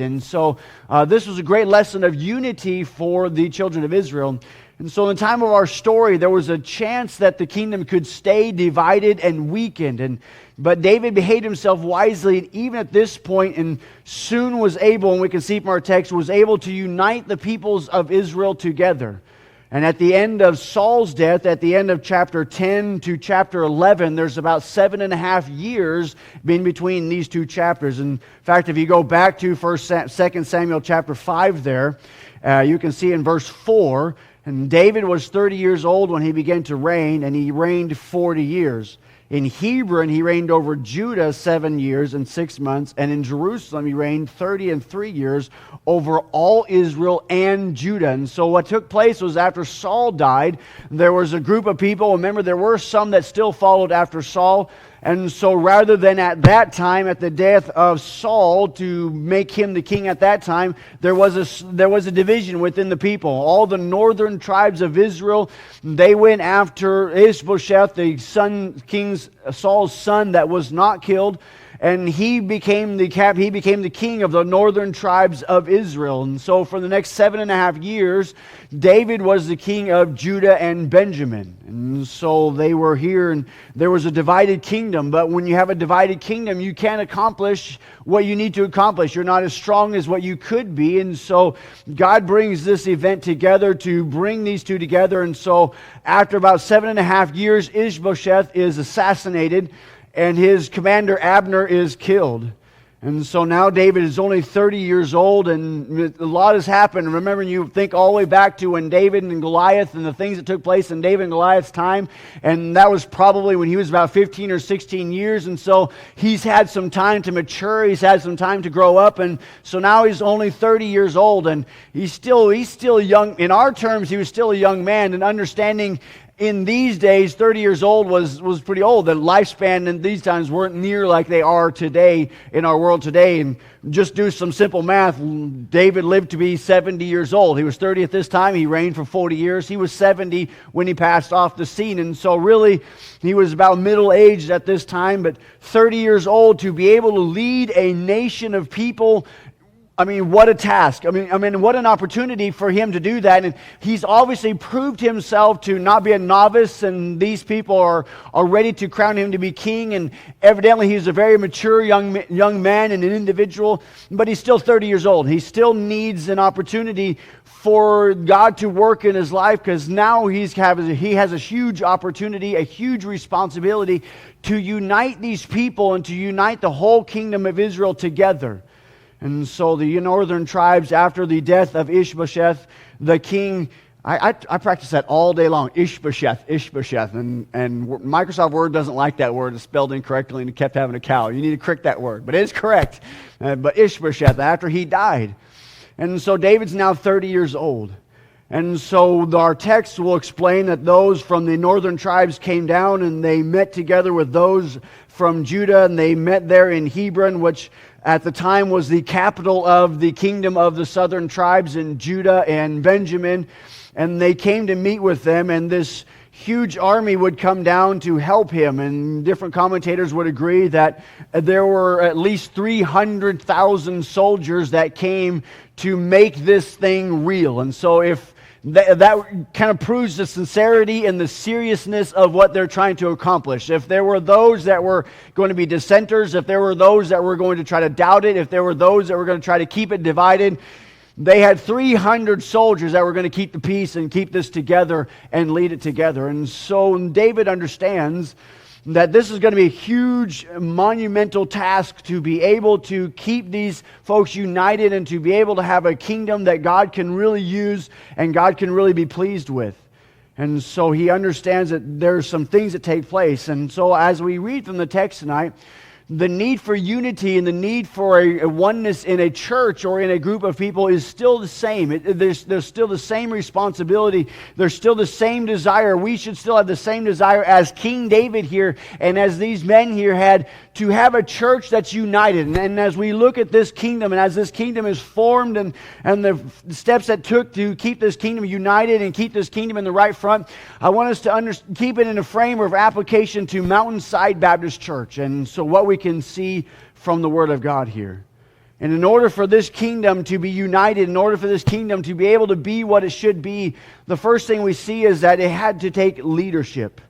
And so this was a great lesson of unity for the children of Israel. And so in the time of our story, there was a chance that the kingdom could stay divided and weakened. But David behaved himself wisely, and even at this point, and soon was able, and we can see from our text, was able to unite the peoples of Israel together. And at the end of Saul's death, at the end of chapter 10 to chapter 11, there's about 7.5 years in between these two chapters. In fact, if you go back to 2 Samuel chapter 5 there, you can see in verse 4, and David was 30 years old when he began to reign, and he reigned 40 years. In Hebron, he reigned over Judah 7 years and 6 months, and in Jerusalem, he reigned 30 and 3 years over all Israel and Judah. And so what took place was after Saul died, there was a group of people. Remember, there were some that still followed after Saul. And so rather than at that time, at the death of Saul, to make him the king at that time, there was a division within the people. All the northern tribes of Israel, they went after Ishbosheth, Saul's son that was not killed, and he became the king of the northern tribes of Israel. And so for the next 7.5 years, David was the king of Judah and Benjamin. And so they were here, and there was a divided kingdom. But when you have a divided kingdom, you can't accomplish what you need to accomplish. You're not as strong as what you could be. And so God brings this event together to bring these two together. And so after about 7.5 years, Ishbosheth is assassinated, and his commander Abner is killed. And so now David is only 30 years old, and a lot has happened. Remember, you think all the way back to when David and Goliath and the things that took place in David and Goliath's time, and that was probably when he was about 15 or 16 years, and so he's had some time to mature, he's had some time to grow up, and so now he's only 30 years old, and he's still young. In our terms, he was still a young man, and understanding in these days, 30 years old was pretty old. The lifespan in these times weren't near like they are today in our world today. And just do some simple math. David lived to be 70 years old. He was 30 at this time. He reigned for 40 years. He was 70 when he passed off the scene. And so really, he was about middle-aged at this time. But 30 years old, to be able to lead a nation of people, I mean, what a task. I mean, what an opportunity for him to do that. And he's obviously proved himself to not be a novice, and these people are ready to crown him to be king. And evidently he's a very mature young man and an individual, but he's still 30 years old. He still needs an opportunity for God to work in his life, because now he has a huge opportunity, a huge responsibility to unite these people and to unite the whole kingdom of Israel together. And so the northern tribes, after the death of Ishbosheth, the king, I practice that all day long, Ishbosheth, and Microsoft Word doesn't like that word. It's spelled incorrectly, and it kept having a cow. You need to correct that word, but it is correct. But Ishbosheth, after he died. And so David's now 30 years old. And so our text will explain that those from the northern tribes came down, and they met together with those from Judah, and they met there in Hebron, which at the time was the capital of the kingdom of the southern tribes in Judah and Benjamin. And they came to meet with them, and this huge army would come down to help him. And different commentators would agree that there were at least 300,000 soldiers that came to make this thing real. And so if that kind of proves the sincerity and the seriousness of what they're trying to accomplish. If there were those that were going to be dissenters, if there were those that were going to try to doubt it, if there were those that were going to try to keep it divided, they had 300 soldiers that were going to keep the peace and keep this together and lead it together. And so David understands that this is going to be a huge, monumental task to be able to keep these folks united and to be able to have a kingdom that God can really use and God can really be pleased with. And so he understands that there's some things that take place. And so as we read from the text tonight, the need for unity and the need for a oneness in a church or in a group of people is still the same. There's still the same responsibility. There's still the same desire. We should still have the same desire as King David here and as these men here had, to have a church that's united. And as we look at this kingdom and as this kingdom is formed and the steps that took to keep this kingdom united and keep this kingdom in the right front, I want us to keep it in a frame of application to Mountainside Baptist Church. And so what we can see from the Word of God here. And in order for this kingdom to be united, in order for this kingdom to be able to be what it should be, the first thing we see is that it had to take leadership.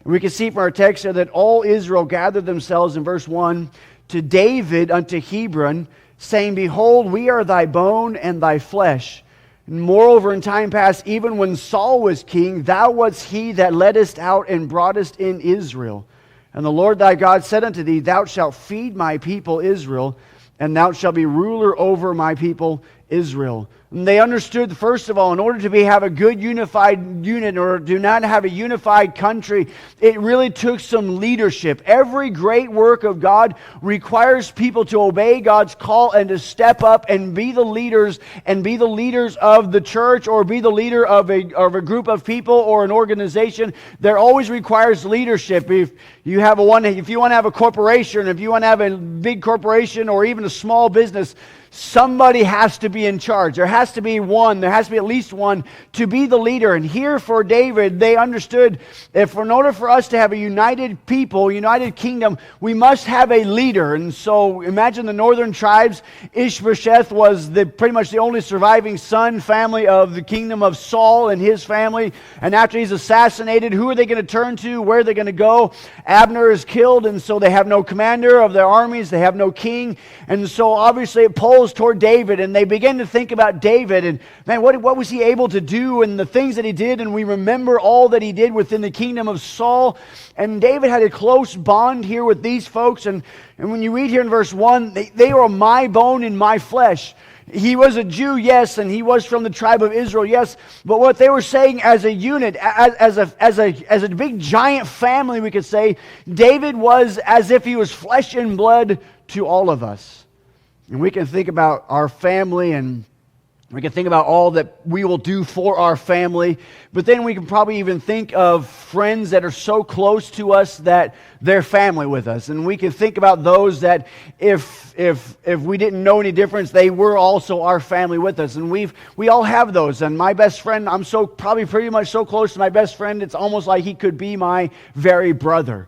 And we can see from our text here that all Israel gathered themselves in verse 1 to David unto Hebron, saying, Behold, we are thy bone and thy flesh. And moreover, in time past, even when Saul was king, thou wast he that leddest out and broughtest in Israel. And the Lord thy God said unto thee, Thou shalt feed my people Israel, and thou shalt be ruler over my people Israel. And they understood, first of all, in order to have a good unified unit, or do not have a unified country, it really took some leadership. Every great work of God requires people to obey God's call and to step up and be the leaders, of the church, or be the leader of a group of people or an organization. There always requires leadership. If you want to have a corporation, if you want to have a big corporation or even a small business, somebody has to be in charge. There has to be at least one to be the leader. And here for David, they understood that in order for us to have a united people, united kingdom, we must have a leader. And so imagine the northern tribes. Ishbosheth was pretty much the only surviving family of the kingdom of Saul and his family. And after he's assassinated, who are they going to turn to? Where are they going to go? Abner is killed, and so they have no commander of their armies. They have no king. And so obviously it pulls toward David, and they begin to think about David and, man, what was he able to do and the things that he did, and we remember all that he did within the kingdom of Saul. And David had a close bond here with these folks, and when you read here in verse 1, they are my bone and my flesh. He was a Jew, yes, and he was from the tribe of Israel, yes, but what they were saying as a unit, as a big giant family, we could say, David was as if he was flesh and blood to all of us. And we can think about our family, and we can think about all that we will do for our family. But then we can probably even think of friends that are so close to us that they're family with us. And we can think about those that if we didn't know any difference, they were also our family with us. And we all have those. And my best friend, I'm probably pretty much so close to my best friend, it's almost like he could be my very brother.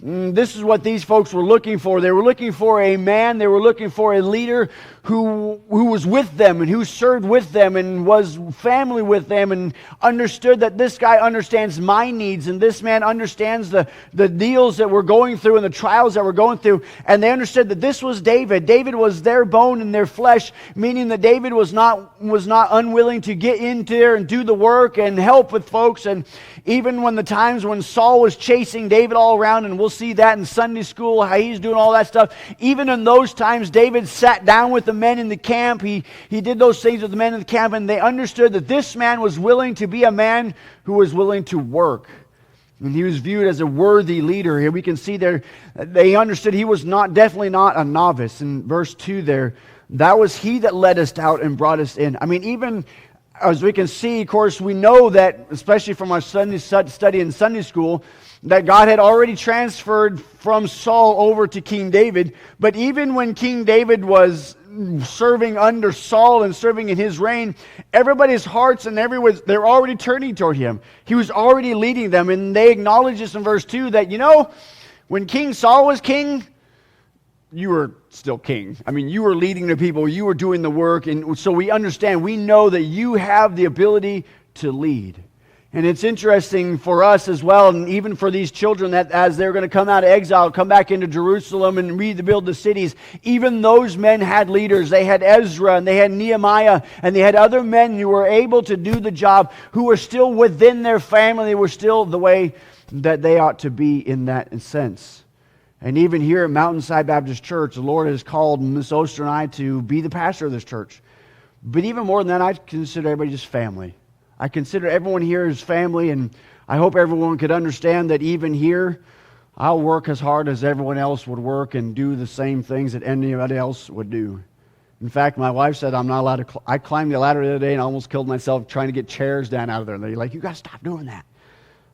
This is what these folks were looking for. They were looking for a man, they were looking for a leader who was with them and who served with them and was family with them and understood that this guy understands my needs and this man understands the deals that we're going through and the trials that we're going through. And they understood that this was David. David was their bone and their flesh, meaning that David was not unwilling to get in there and do the work and help with folks. And even when the times when Saul was chasing David all around, and we'll see that in Sunday school, how he's doing all that stuff, even in those times, David sat down with the men in the camp. He did those things with the men in the camp, and they understood that this man was willing to be a man who was willing to work. And he was viewed as a worthy leader. Here we can see there, they understood he was definitely not a novice. In verse 2 there, that was he that led us out and brought us in. I mean, even as we can see, of course, we know that, especially from our Sunday study in Sunday school, that God had already transferred from Saul over to King David. But even when King David was serving under Saul and serving in his reign, everybody's hearts and they're already turning toward him. He was already leading them. And they acknowledge this in verse 2 that, when King Saul was king, you were still king. I mean, you were leading the people, you were doing the work, and so we know that you have the ability to lead. And it's interesting for us as well, and even for these children, that as they're going to come out of exile, come back into Jerusalem and rebuild the cities, even those men had leaders. They had Ezra, and they had Nehemiah, and they had other men who were able to do the job, who were still within their family. They were still the way that they ought to be in that sense. And even here at Mountainside Baptist Church, the Lord has called Miss Oster and I to be the pastor of this church. But even more than that, I consider everybody just family. I consider everyone here as family, and I hope everyone could understand that even here, I'll work as hard as everyone else would work and do the same things that anybody else would do. In fact, my wife said I'm not allowed to. I climbed the ladder the other day and almost killed myself trying to get chairs down out of there. And they're like, you got to stop doing that.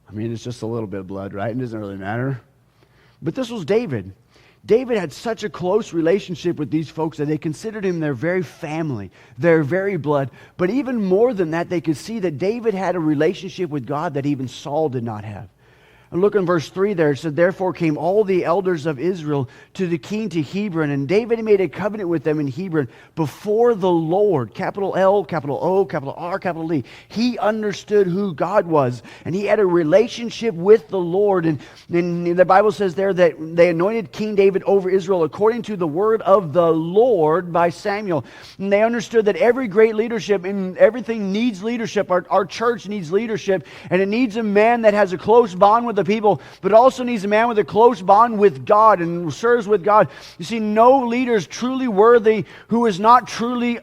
I mean, it's just a little bit of blood, right? It doesn't really matter. But this was David. David had such a close relationship with these folks that they considered him their very family, their very blood. But even more than that, they could see that David had a relationship with God that even Saul did not have. And look in verse 3 there. It said, "Therefore came all the elders of Israel to the king to Hebron, and David made a covenant with them in Hebron before the Lord." Capital L, capital O, capital R, capital D. He understood who God was, and he had a relationship with the Lord. And the Bible says there that they anointed King David over Israel according to the word of the Lord by Samuel. And they understood that every great leadership and everything needs leadership. Our church needs leadership, and it needs a man that has a close bond with the people, but also needs a man with a close bond with God and serves with God. You see, no leader is truly worthy who is not truly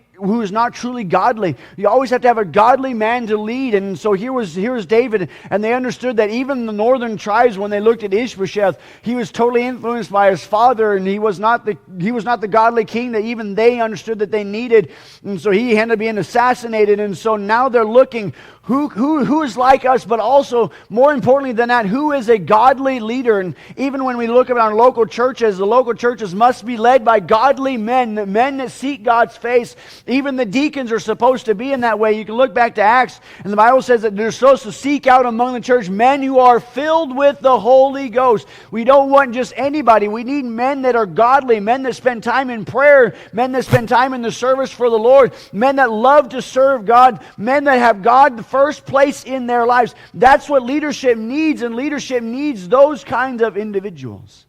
godly. You always have to have a godly man to lead. And so here was David, and they understood that even the northern tribes, when they looked at Ishbosheth, he was totally influenced by his father, and he was not the godly king that even they understood that they needed. And so he ended up being assassinated. And so now they're looking who is like us, but also more importantly than that, who is a godly leader. And even when we look at our local churches, the local churches must be led by godly men that seek God's face. Even the deacons are supposed to be in that way. You can look back to Acts, and the Bible says that they're supposed to seek out among the church men who are filled with the Holy Ghost. We don't want just anybody. We need men that are godly, men that spend time in prayer, men that spend time in the service for the Lord, men that love to serve God, men that have God the first place in their lives. That's what leadership needs, and leadership needs those kinds of individuals.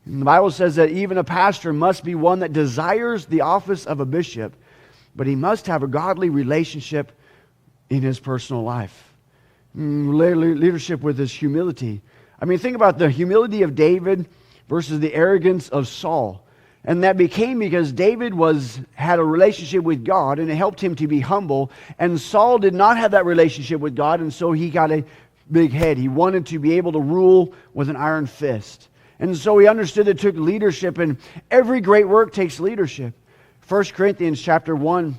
And the Bible says that even a pastor must be one that desires the office of a bishop, but he must have a godly relationship in his personal life. Leadership with his humility. I mean, think about the humility of David versus the arrogance of Saul. And that became because David had a relationship with God, and it helped him to be humble. And Saul did not have that relationship with God, and so he got a big head. He wanted to be able to rule with an iron fist. And so he understood it took leadership, and every great work takes leadership. 1 Corinthians chapter 1,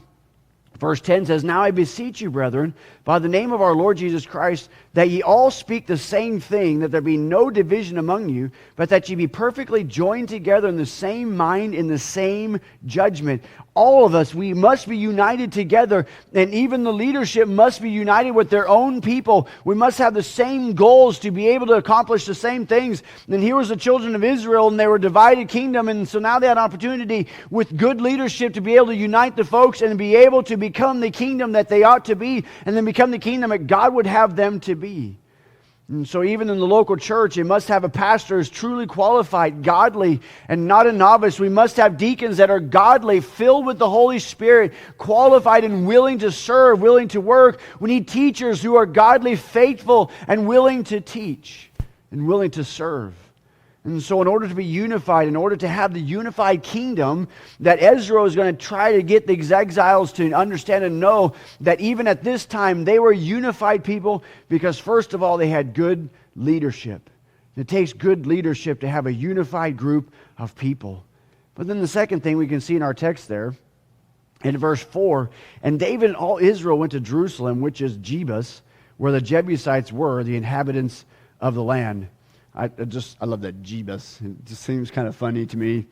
verse 10 says, "Now I beseech you, brethren, by the name of our Lord Jesus Christ, that ye all speak the same thing, that there be no division among you, but that ye be perfectly joined together in the same mind, in the same judgment." All of us, we must be united together, and even the leadership must be united with their own people. We must have the same goals to be able to accomplish the same things. And here was the children of Israel, and they were a divided kingdom, and so now they had an opportunity with good leadership to be able to unite the folks and be able to become the kingdom that they ought to be, and then become the kingdom that God would have them to be. And so even in the local church, it must have a pastor who's truly qualified, godly, and not a novice. We must have deacons that are godly, filled with the Holy Spirit, qualified and willing to serve, willing to work. We need teachers who are godly, faithful, and willing to teach, and willing to serve. And so in order to be unified, in order to have the unified kingdom, that Ezra is going to try to get the exiles to understand and know that even at this time they were unified people, because first of all they had good leadership. It takes good leadership to have a unified group of people. But then the second thing we can see in our text there, in verse 4, "And David and all Israel went to Jerusalem," which is Jebus, where the Jebusites were, the inhabitants of the land. I love that Jebus. It just seems kind of funny to me.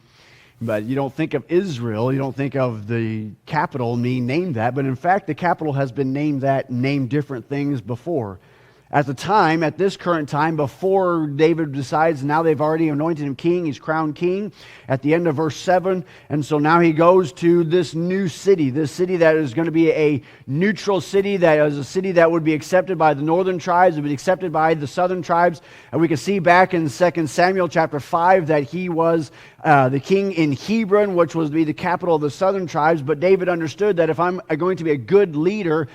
But you don't think of Israel, you don't think of the capital being named that, but in fact the capital has been named different things before. At this current time, before David decides, now they've already anointed him king, he's crowned king, at the end of verse 7, and so now he goes to this new city, this city that is going to be a neutral city, that is a city that would be accepted by the northern tribes, would be accepted by the southern tribes, and we can see back in 2 Samuel chapter 5 that he was the king in Hebron, which was to be the capital of the southern tribes, but David understood that if I'm going to be a good leader,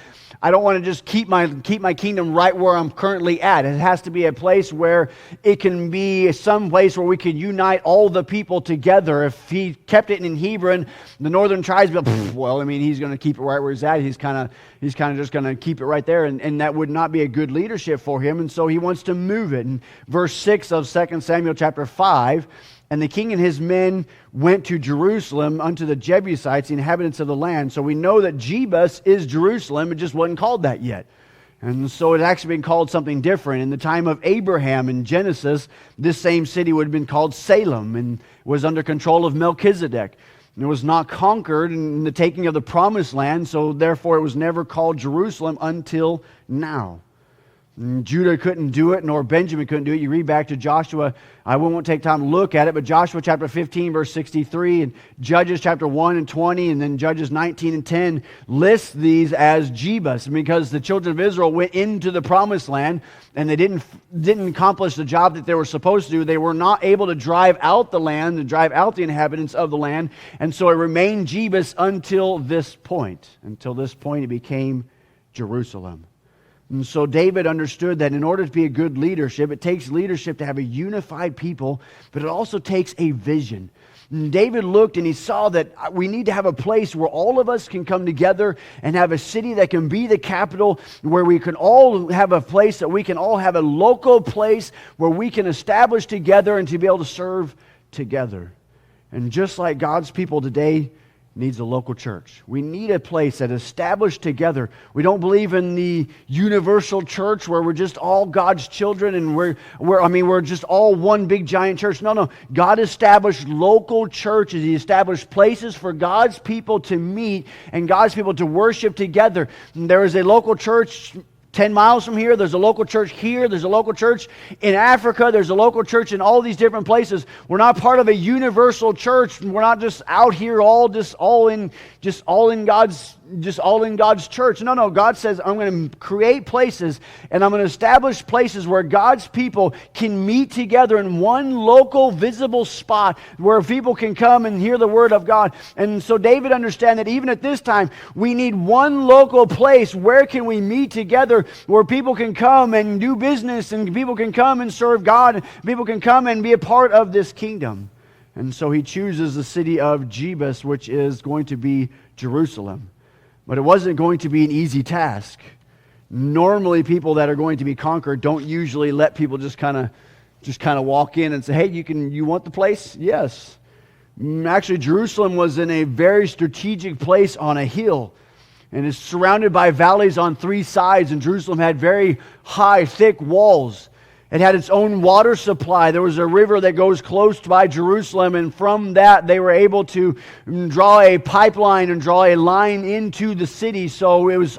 I don't want to just keep my kingdom right where I'm currently at. It has to be a place where it can be some place where we can unite all the people together. If he kept it in Hebron, the northern tribes would be like, well, I mean, he's going to keep it right where he's at. He's kind of just going to keep it right there, and that would not be a good leadership for him, and so he wants to move it. In verse 6 of 2 Samuel chapter 5, "And the king and his men went to Jerusalem unto the Jebusites, the inhabitants of the land." So we know that Jebus is Jerusalem. It just wasn't called that yet. And so it actually been called something different. In the time of Abraham in Genesis, this same city would have been called Salem and was under control of Melchizedek. And it was not conquered in the taking of the promised land, so therefore it was never called Jerusalem until now. Judah couldn't do it, nor Benjamin couldn't do it. You read back to Joshua. I won't take time to look at it, but Joshua chapter 15, verse 63, and Judges chapter 1 and 20, and then Judges 19 and 10 list these as Jebus, because the children of Israel went into the promised land, and they didn't accomplish the job that they were supposed to do. They were not able to drive out the land and drive out the inhabitants of the land, and so it remained Jebus until this point. Until this point, it became Jerusalem. And so David understood that in order to be a good leadership, it takes leadership to have a unified people, but it also takes a vision. And David looked and he saw that we need to have a place where all of us can come together and have a city that can be the capital, where we can all have a place that we can all have a local place where we can establish together and to be able to serve together. And just like God's people today needs a local church. We need a place that is established together. We don't believe in the universal church where we're just all God's children and we're just all one big giant church. No. God established local churches. He established places for God's people to meet and God's people to worship together. And there is a local church 10 miles from here, there's a local church here, there's a local church in Africa, there's a local church in all these different places. We're not part of a universal church. We're not just out here all in God's church. No. God says, I'm going to create places and I'm going to establish places where God's people can meet together in one local visible spot where people can come and hear the word of God. And so David understand that even at this time, we need one local place. Where can we meet together where people can come and do business and people can come and serve God and people can come and be a part of this kingdom? And so he chooses the city of Jebus, which is going to be Jerusalem. But it wasn't going to be an easy task. Normally, people that are going to be conquered don't usually let people just kind of walk in and say, "Hey, you want the place?" Yes. Actually, Jerusalem was in a very strategic place on a hill, and it's surrounded by valleys on three sides. And Jerusalem had very high, thick walls. It had its own water supply. There was a river that goes close by Jerusalem, and from that they were able to draw a pipeline and draw a line into the city. So it was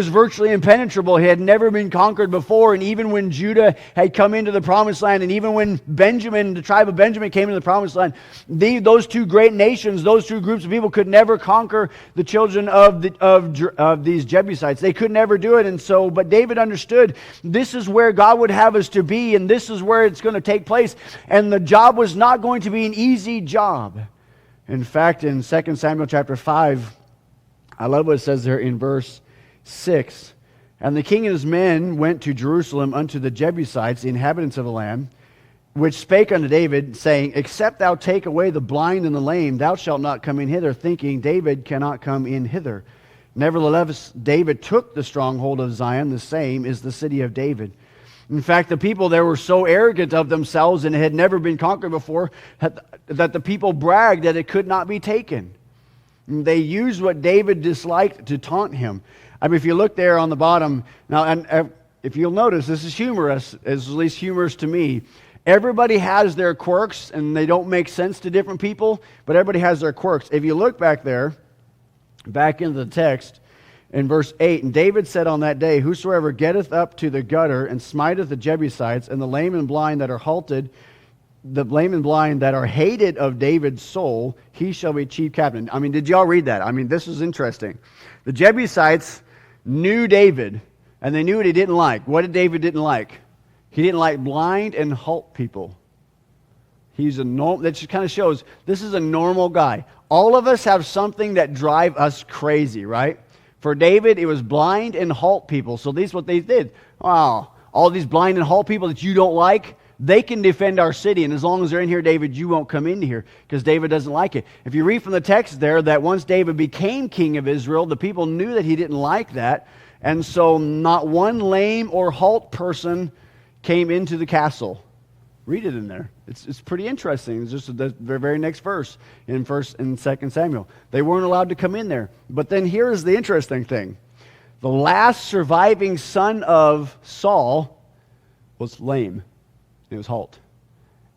virtually impenetrable. It had never been conquered before, and even when Judah had come into the promised land, and even when the tribe of Benjamin came into the promised land, those two great nations, those two groups of people could never conquer the children of these Jebusites. They could never do it, but David understood this is where God would have us to be, and this is where it's going to take place. And the job was not going to be an easy job. In fact, in 2 Samuel chapter 5, I love what it says there in verse 6. And the king and his men went to Jerusalem unto the Jebusites, the inhabitants of the land, which spake unto David, saying, Except thou take away the blind and the lame, thou shalt not come in hither, thinking, David cannot come in hither. Nevertheless, David took the stronghold of Zion, the same is the city of David. In fact, the people there were so arrogant of themselves and it had never been conquered before that the people bragged that it could not be taken. And they used what David disliked to taunt him. I mean, if you look there on the bottom, now, and if you'll notice, this is humorous, is at least humorous to me. Everybody has their quirks and they don't make sense to different people, but everybody has their quirks. If you look back there, back into the text, in verse 8, And David said on that day, Whosoever getteth up to the gutter and smiteth the Jebusites, and the lame and blind that are hated of David's soul, he shall be chief captain. I mean, did y'all read that? I mean, this is interesting. The Jebusites knew David, and they knew what he didn't like. What did David didn't like? He didn't like blind and halt people. That just kind of shows this is a normal guy. All of us have something that drive us crazy, right? For David, it was blind and halt people. So this is what they did. Wow, all these blind and halt people that you don't like, they can defend our city. And as long as they're in here, David, you won't come into here because David doesn't like it. If you read from the text there that once David became king of Israel, the people knew that he didn't like that. And so not one lame or halt person came into the castle. Read it in there. It's pretty interesting. It's just the very next verse in 1st and 2nd Samuel. They weren't allowed to come in there. But then here's the interesting thing. The last surviving son of Saul was lame. It was halt.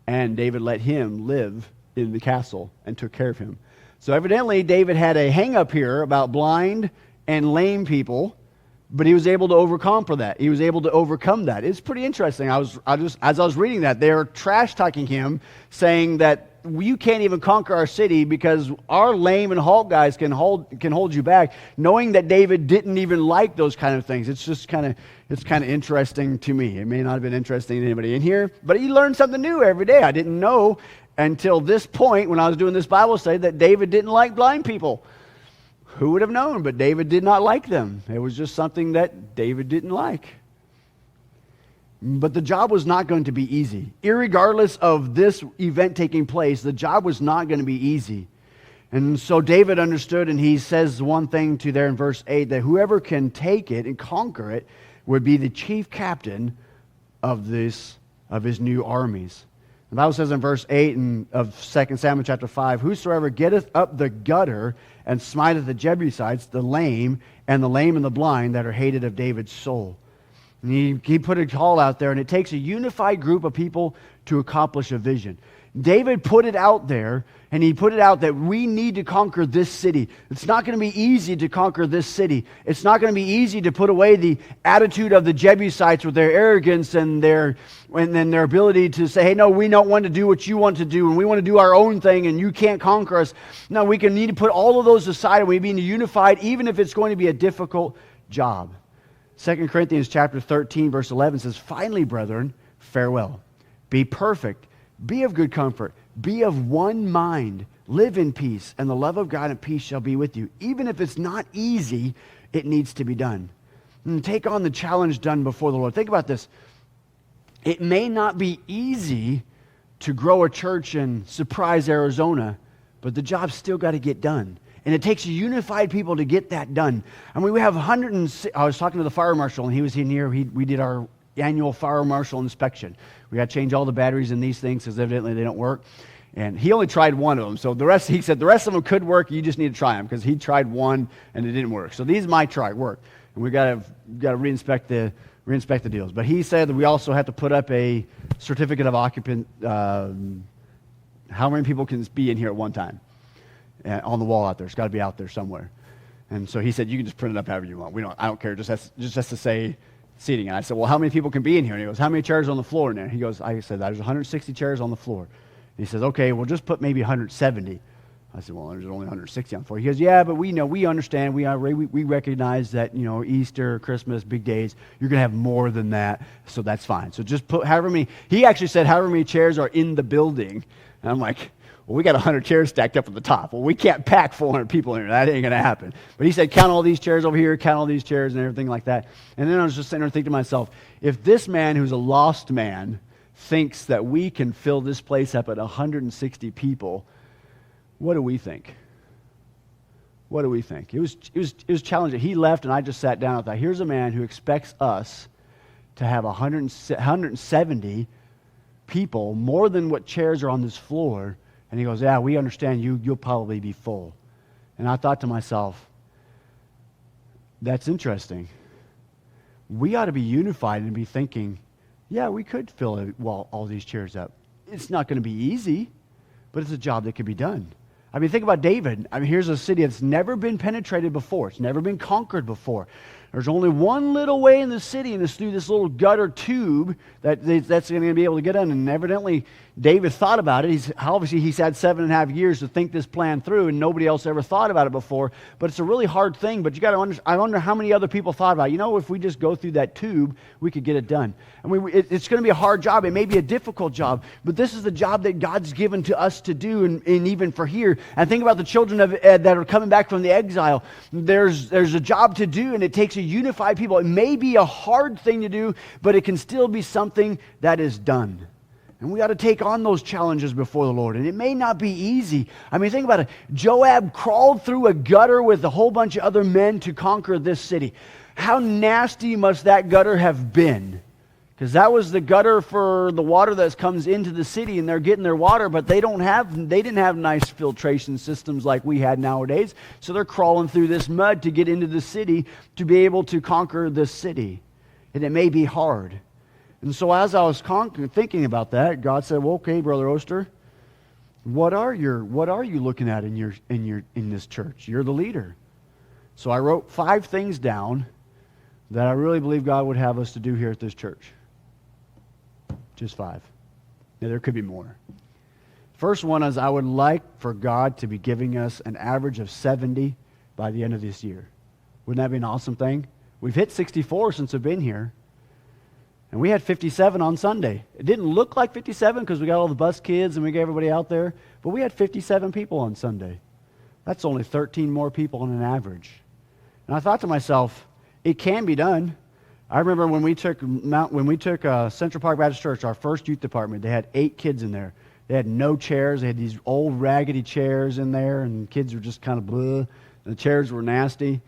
And David let him live in the castle and took care of him. So evidently David had a hang-up here about blind and lame people. But he was able to overcome that. He was able to overcome that. It's pretty interesting. As I was reading that, they're trash talking him, saying that you can't even conquer our city because our lame and halt guys can hold you back. Knowing that David didn't even like those kind of things, it's kind of interesting to me. It may not have been interesting to anybody in here, but you learn something new every day. I didn't know until this point when I was doing this Bible study that David didn't like blind people. Who would have known? But David did not like them. It was just something that David didn't like. But the job was not going to be easy. Irregardless of this event taking place, the job was not going to be easy. And so David understood, and he says one thing to there in verse 8, that whoever can take it and conquer it would be the chief captain of his new armies. The Bible says in verse 8 of 2 Samuel chapter 5, whosoever getteth up the gutter and smiteth the Jebusites, the lame and the blind that are hated of David's soul. And he put a call out there, and it takes a unified group of people to accomplish a vision. David put it out there, and he put it out that we need to conquer this city. It's not going to be easy to conquer this city. It's not going to be easy to put away the attitude of the Jebusites with their arrogance and their ability to say, hey, no, we don't want to do what you want to do, and we want to do our own thing, and you can't conquer us. No, we need to put all of those aside, and we need to be unified, even if it's going to be a difficult job. 2 Corinthians chapter 13, verse 11 says, finally, brethren, farewell. Be perfect. Be of good comfort. Be of one mind. Live in peace, and the love of God and peace shall be with you. Even if it's not easy, it needs to be done. And take on the challenge done before the Lord. Think about this. It may not be easy to grow a church in Surprise, Arizona, but the job's still got to get done. And it takes unified people to get that done. I mean, we have I was talking to the fire marshal, and he was in here. We did our annual fire marshal inspection. We got to change all the batteries in these things because evidently they don't work. And he only tried one of them. So he said the rest of them could work. You just need to try them because he tried one and it didn't work. So these might work. And we got to reinspect the deals. But he said that we also have to put up a certificate of occupant. How many people can be in here at one time? On the wall out there. It's got to be out there somewhere. And so he said, you can just print it up however you want. I don't care. It just has to say seating. And I said, well, how many people can be in here? And he goes, how many chairs on the floor in there? He goes, I said, there's 160 chairs on the floor. And he says, okay, we'll just put maybe 170. I said, well, there's only 160 on the floor. He goes, yeah, but we understand. We recognize that, Easter, Christmas, big days, you're going to have more than that. So that's fine. So just put however many. He actually said however many chairs are in the building. And I'm like, well, we got 100 chairs stacked up at the top. Well, we can't pack 400 people in here. That ain't going to happen. But he said, count all these chairs over here, count all these chairs and everything like that. And then I was just sitting there thinking to myself, if this man who's a lost man thinks that we can fill this place up at 160 people, what do we think? What do we think? It was challenging. He left, and I just sat down and thought, here's a man who expects us to have 170 people, more than what chairs are on this floor. And he goes, yeah, we understand you'll probably be full. And I thought to myself, that's interesting. We ought to be unified and be thinking, yeah, we could fill all these chairs up. It's not going to be easy, but it's a job that could be done. I mean, think about David. I mean, here's a city that's never been penetrated before. It's never been conquered before. There's only one little way in the city, and it's through this little gutter tube that's going to be able to get in. And evidently, David thought about it. He's had 7.5 years to think this plan through, and nobody else ever thought about it before. But it's a really hard thing. But you got to understand. I wonder how many other people thought about it. If we just go through that tube, we could get it done. I mean, it's going to be a hard job. It may be a difficult job, but this is the job that God's given to us to do, and even for here. And think about the children that are coming back from the exile. There's a job to do, and it takes a unified people. It may be a hard thing to do, but it can still be something that is done. And we ought to take on those challenges before the Lord. And it may not be easy. I mean, think about it. Joab crawled through a gutter with a whole bunch of other men to conquer this city. How nasty must that gutter have been? Because that was the gutter for the water that comes into the city, and they're getting their water, but they didn't have nice filtration systems like we had nowadays. So they're crawling through this mud to get into the city to be able to conquer this city. And it may be hard. And so as I was thinking about that, God said, well, okay, Brother Oster, what are you looking at in this church? You're the leader. So I wrote 5 things down that I really believe God would have us to do here at this church. Just 5. Now, there could be more. First one is I would like for God to be giving us an average of 70 by the end of this year. Wouldn't that be an awesome thing? We've hit 64 since I've been here. And we had 57 on Sunday. It didn't look like 57 because we got all the bus kids and we got everybody out there. But we had 57 people on Sunday. That's only 13 more people on an average. And I thought to myself, it can be done. I remember when we took Central Park Baptist Church, our first youth department, they had 8 kids in there. They had no chairs. They had these old raggedy chairs in there, and kids were just kind of blah. The chairs were nasty.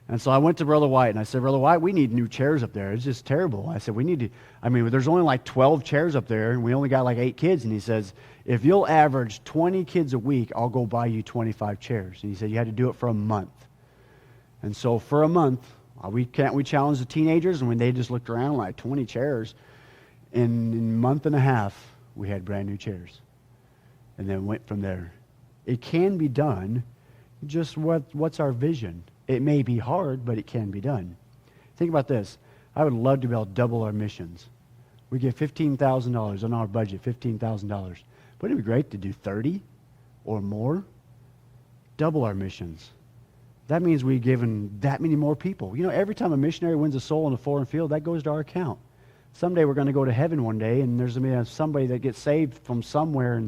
And so I went to Brother White, and I said, Brother White, we need new chairs up there. It's just terrible. I said, there's only like 12 chairs up there, and we only got like 8 kids. And he says, if you'll average 20 kids a week, I'll go buy you 25 chairs. And he said, you had to do it for a month. And so for a month, we challenged the teenagers, and when they just looked around like 20 chairs, in a month and a half, we had brand new chairs. And then went from there. It can be done. Just what's our vision? It may be hard, but it can be done. Think about this. I would love to be able to double our missions. We get $15,000 on our budget, $15,000. Wouldn't it be great to do 30 or more? Double our missions. That means we've given that many more people. You know, every time a missionary wins a soul in a foreign field, that goes to our account. Someday we're going to go to heaven one day, and there's going to be somebody that gets saved from somewhere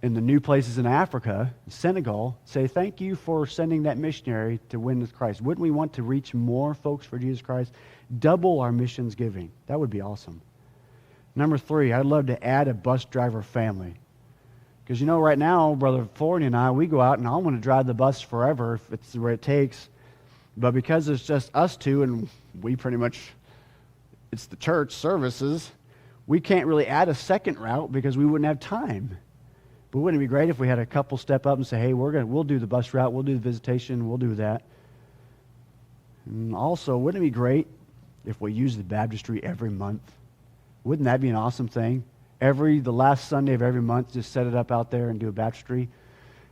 in the new places in Africa, Senegal, say, thank you for sending that missionary to win with Christ. Wouldn't we want to reach more folks for Jesus Christ? Double our missions giving. That would be awesome. Number 3, I'd love to add a bus driver family. Because you know, right now, Brother Forney and I, we go out and I want to drive the bus forever if it's the way it takes. But because it's just us two and we pretty much, it's the church services, we can't really add a second route because we wouldn't have time. But wouldn't it be great if we had a couple step up and say, hey, we'll do the bus route, we'll do the visitation, we'll do that. And also, wouldn't it be great if we used the baptistry every month? Wouldn't that be an awesome thing? The last Sunday of every month, just set it up out there and do a baptistry.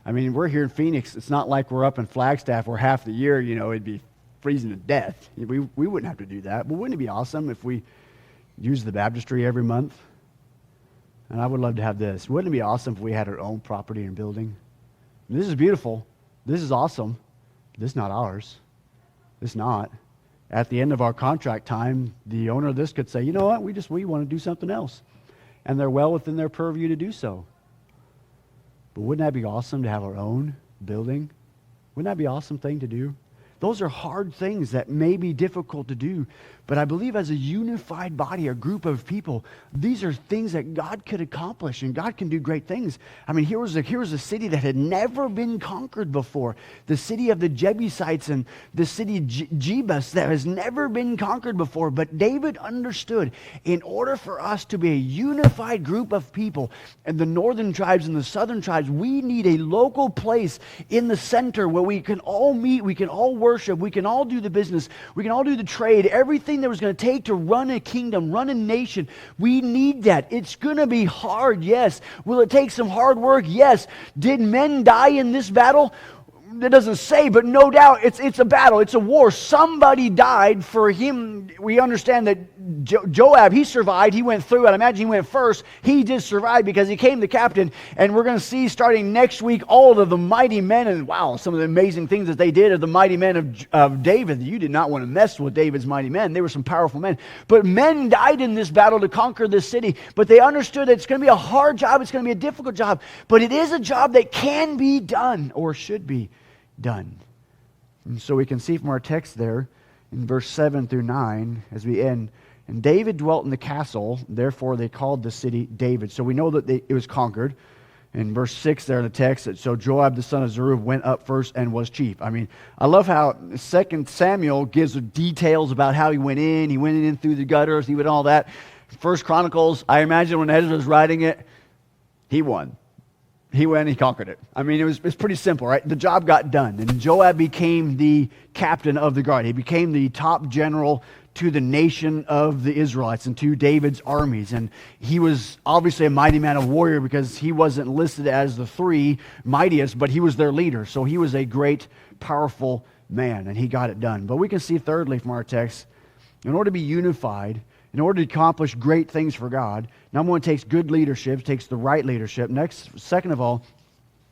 I mean, we're here in Phoenix. It's not like we're up in Flagstaff where half the year, it'd be freezing to death. We wouldn't have to do that. But wouldn't it be awesome if we used the baptistry every month? And I would love to have this. Wouldn't it be awesome if we had our own property and building? This is beautiful. This is awesome. This is not ours. This is not. At the end of our contract time, the owner of this could say, you know what, we want to do something else. And they're well within their purview to do so. But wouldn't that be awesome to have our own building? Wouldn't that be an awesome thing to do? Those are hard things that may be difficult to do, but I believe as a unified body, a group of people, these are things that God could accomplish, and God can do great things. I mean, here was a city that had never been conquered before, the city of the Jebusites and the city Jebus that has never been conquered before, but David understood in order for us to be a unified group of people, and the northern tribes and the southern tribes, we need a local place in the center where we can all meet, we can all worship, we can all do the business, we can all do the trade, everything that was going to take to run a kingdom, run a nation. We need that. It's going to be hard, yes. Will it take some hard work? Yes. Did men die in this battle? It doesn't say, but no doubt it's a battle. It's a war. Somebody died for him. We understand that Joab, he survived. He went through. I'd imagine he went first. He did survive because he came the captain. And we're going to see starting next week all of the mighty men. And wow, some of the amazing things that they did of the mighty men of David. You did not want to mess with David's mighty men. They were some powerful men. But men died in this battle to conquer this city. But they understood that it's going to be a hard job. It's going to be a difficult job. But it is a job that can be done or should be done. And so we can see from our text there in verse 7 through 9 as we end, and David dwelt in the castle, therefore they called the city David. So we know that it was conquered. In verse 6 there in the text, so Joab the son of Zeruiah went up first and was chief. I mean, I love how 2 Samuel gives details about how he went in through the gutters, he went all that. 1 Chronicles, I imagine when Ezra was writing it, he won. He went, he conquered it. I mean, it's pretty simple, right? The job got done. And Joab became the captain of the guard. He became the top general to the nation of the Israelites and to David's armies. And he was obviously a mighty man of warrior because he wasn't listed as the 3 mightiest, but he was their leader. So he was a great, powerful man, and he got it done. But we can see thirdly from our text, in order to be unified, in order to accomplish great things for God, number one, it takes good leadership, it takes the right leadership. Second of all,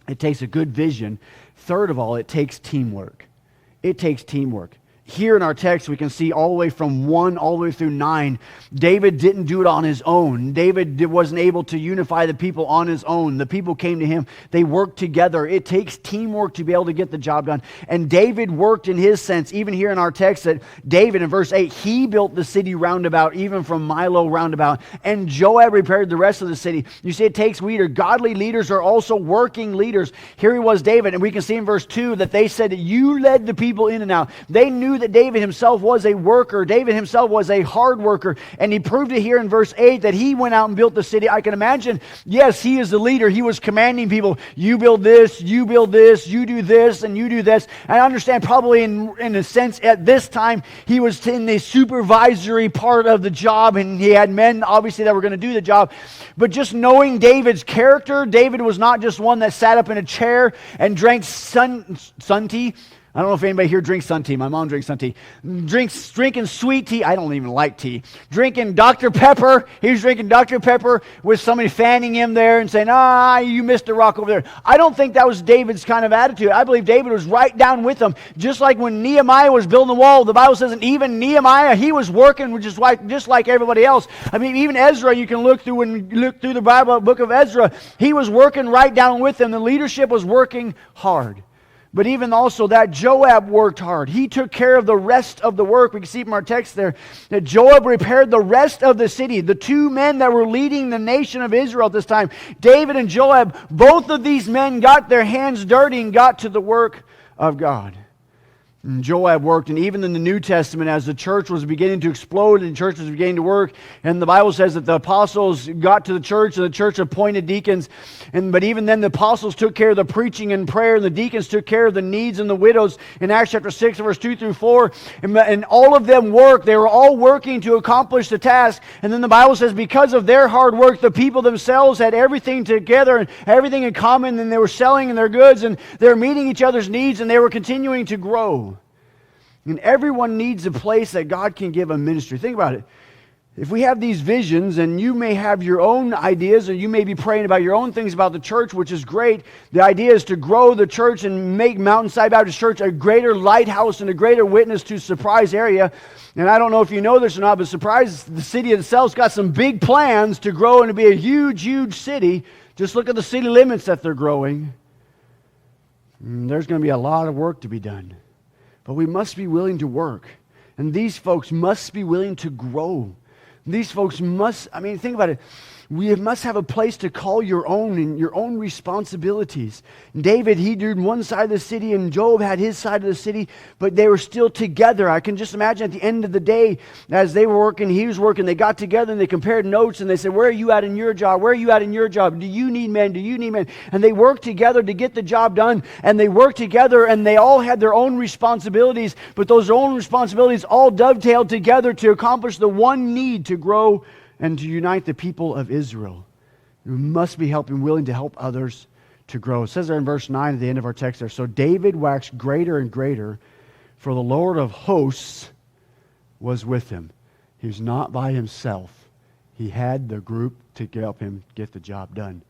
it takes a good vision. Third of all, it takes teamwork. It takes teamwork. Here in our text, we can see all the way from 1 all the way through 9, David didn't do it on his own. David wasn't able to unify the people on his own. The people came to him. They worked together. It takes teamwork to be able to get the job done. And David worked in his sense, even here in our text, that David in verse 8, he built the city roundabout, even from Milo roundabout. And Joab repaired the rest of the city. You see, it takes leaders. Godly leaders are also working leaders. Here he was, David, and we can see in verse 2 that they said that you led the people in and out. They knew that David himself was a worker. David himself was a hard worker. And he proved it here in verse 8 that he went out and built the city. I can imagine, yes, he is the leader. He was commanding people, you build this, you do this, and you do this. And I understand probably in a sense at this time, he was in the supervisory part of the job, and he had men obviously that were going to do the job. But just knowing David's character, David was not just one that sat up in a chair and drank sun tea. I don't know if anybody here drinks sun tea. My mom drinks sun tea. Drinking sweet tea. I don't even like tea. Drinking Dr. Pepper. He was drinking Dr. Pepper with somebody fanning him there and saying, you missed a rock over there. I don't think that was David's kind of attitude. I believe David was right down with them. Just like when Nehemiah was building the wall, the Bible says that even Nehemiah, he was working just like everybody else. I mean, even Ezra, you can look through the Bible, book of Ezra, he was working right down with them. The leadership was working hard. But even also that Joab worked hard. He took care of the rest of the work. We can see from our text there that Joab repaired the rest of the city. The two men that were leading the nation of Israel at this time, David and Joab, both of these men got their hands dirty and got to the work of God. And Joab worked, and even in the New Testament, as the church was beginning to explode and the church was beginning to work, and the Bible says that the apostles got to the church and the church appointed deacons, but even then the apostles took care of the preaching and prayer, and the deacons took care of the needs and the widows in Acts chapter 6, verse 2 through 4, and all of them worked. They were all working to accomplish the task, and then the Bible says because of their hard work, the people themselves had everything together and everything in common, and they were selling their goods, and they were meeting each other's needs, and they were continuing to grow. And everyone needs a place that God can give a ministry. Think about it. If we have these visions, and you may have your own ideas, or you may be praying about your own things about the church, which is great. The idea is to grow the church and make Mountainside Baptist Church a greater lighthouse and a greater witness to Surprise area. And I don't know if you know this or not, but Surprise, the city itself's got some big plans to grow and to be a huge, huge city. Just look at the city limits that they're growing. And there's going to be a lot of work to be done. But we must be willing to work. And these folks must be willing to grow. These folks must, think about it. We must have a place to call your own and your own responsibilities. David, he did one side of the city, and Job had his side of the city, but they were still together. I can just imagine at the end of the day, as they were working, he was working, they got together and they compared notes and they said, where are you at in your job? Where are you at in your job? Do you need men? Do you need men? And they worked together to get the job done, and they worked together, and they all had their own responsibilities, but those own responsibilities all dovetailed together to accomplish the one need to grow and to unite the people of Israel. We must be willing to help others to grow. It says there in verse 9 at the end of our text there, so David waxed greater and greater, for the Lord of hosts was with him. He was not by himself. He had the group to help him get the job done.